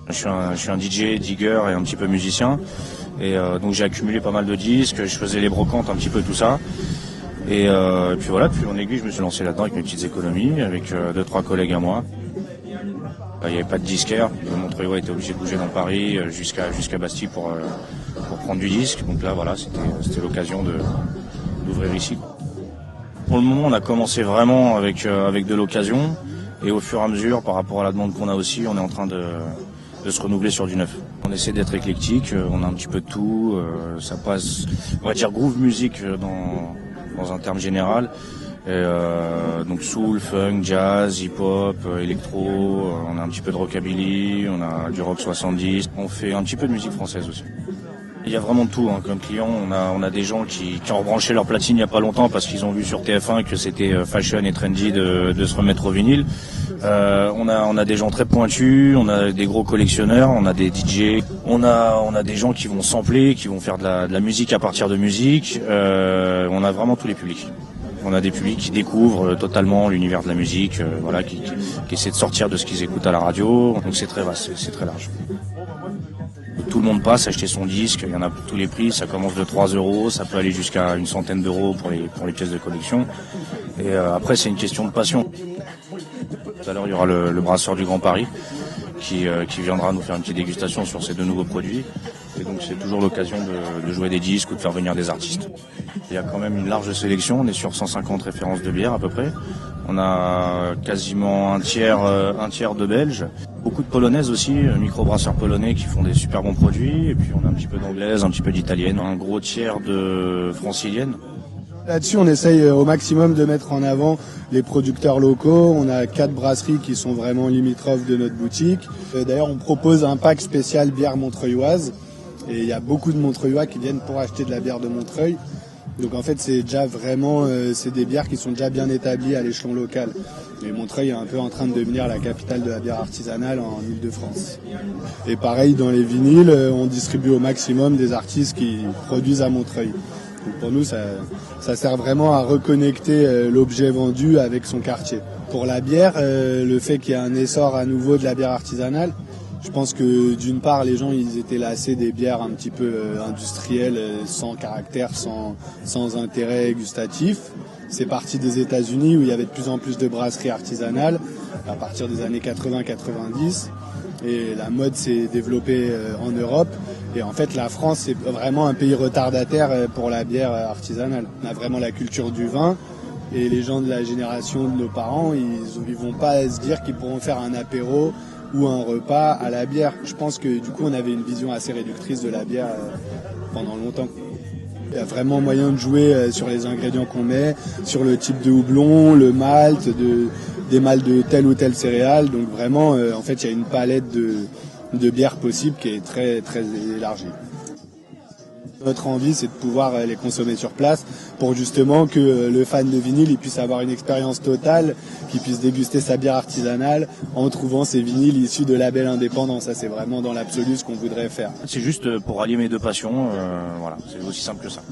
Je suis un DJ, digger et un petit peu musicien. Et donc j'ai accumulé pas mal de disques, je faisais les brocantes, un petit peu tout ça. Et puis voilà, puis en aiguille, je me suis lancé là-dedans avec mes petites économies, avec 2-3 collègues à moi. Il n'y avait pas de disquaire, Montreuil était obligé de bouger dans Paris jusqu'à Bastille pour prendre du disque. Donc là, voilà, c'était l'occasion d'ouvrir ici. Pour le moment, on a commencé vraiment avec de l'occasion. Et au fur et à mesure, par rapport à la demande qu'on a aussi, on est en train de se renouveler sur du neuf. On essaie d'être éclectique, on a un petit peu de tout, ça passe, on va dire groove music dans un terme général. Et donc soul, funk, jazz, hip-hop, électro, on a un petit peu de rockabilly, on a du rock 70, on fait un petit peu de musique française aussi. Il y a vraiment de tout, hein. Comme client, on a des gens qui ont rebranché leur platine il n'y a pas longtemps parce qu'ils ont vu sur TF1 que c'était fashion et trendy de se remettre au vinyle. On a des gens très pointus, on a des gros collectionneurs, on a des DJ, on a des gens qui vont sampler, qui vont faire de la musique à partir de musique. On a vraiment tous les publics. On a des publics qui découvrent totalement l'univers de la musique, voilà, qui essaient de sortir de ce qu'ils écoutent à la radio. Donc c'est très vaste, c'est très large. Tout le monde passe acheter son disque, il y en a pour tous les prix, ça commence de 3 €, ça peut aller jusqu'à une centaine d'euros pour les pièces de collection. Et après c'est une question de passion. Tout à l'heure il y aura le brasseur du Grand Paris qui viendra nous faire une petite dégustation sur ces 2 nouveaux produits. Et donc c'est toujours l'occasion de jouer des disques ou de faire venir des artistes. Il y a quand même une large sélection, on est sur 150 références de bière à peu près. On a quasiment un tiers de Belges. Beaucoup de Polonaises aussi, microbrasseurs polonais qui font des super bons produits. Et puis on a un petit peu d'anglaise, un petit peu d'italienne, un gros tiers de francilienne. Là-dessus, on essaye au maximum de mettre en avant les producteurs locaux. On a 4 brasseries qui sont vraiment limitrophes de notre boutique. D'ailleurs, on propose un pack spécial bière montreuilloise. Et il y a beaucoup de Montreuillois qui viennent pour acheter de la bière de Montreuil. Donc en fait, c'est déjà vraiment, c'est des bières qui sont déjà bien établies à l'échelon local. Et Montreuil est un peu en train de devenir la capitale de la bière artisanale en Île-de-France. Et pareil, dans les vinyles, on distribue au maximum des artistes qui produisent à Montreuil. Donc pour nous, ça sert vraiment à reconnecter l'objet vendu avec son quartier. Pour la bière, le fait qu'il y ait un essor à nouveau de la bière artisanale, je pense que d'une part, les gens ils étaient lassés des bières un petit peu industrielles, sans caractère, sans intérêt gustatif. C'est parti des États-Unis où il y avait de plus en plus de brasseries artisanales à partir des années 80-90. Et la mode s'est développée en Europe. Et en fait, la France, c'est vraiment un pays retardataire pour la bière artisanale. On a vraiment la culture du vin. Et les gens de la génération de nos parents, ils vont pas se dire qu'ils pourront faire un apéro ou un repas à la bière. Je pense que du coup on avait une vision assez réductrice de la bière pendant longtemps. Il y a vraiment moyen de jouer sur les ingrédients qu'on met, sur le type de houblon, le malt, des malts de telle ou telle céréale. Donc vraiment, en fait, il y a une palette de bières possibles qui est très très élargie. Notre envie, c'est de pouvoir les consommer sur place pour justement que le fan de vinyle il puisse avoir une expérience totale, qu'il puisse déguster sa bière artisanale en trouvant ses vinyles issus de labels indépendants. Ça, c'est vraiment dans l'absolu ce qu'on voudrait faire. C'est juste pour allier mes 2 passions, voilà, c'est aussi simple que ça.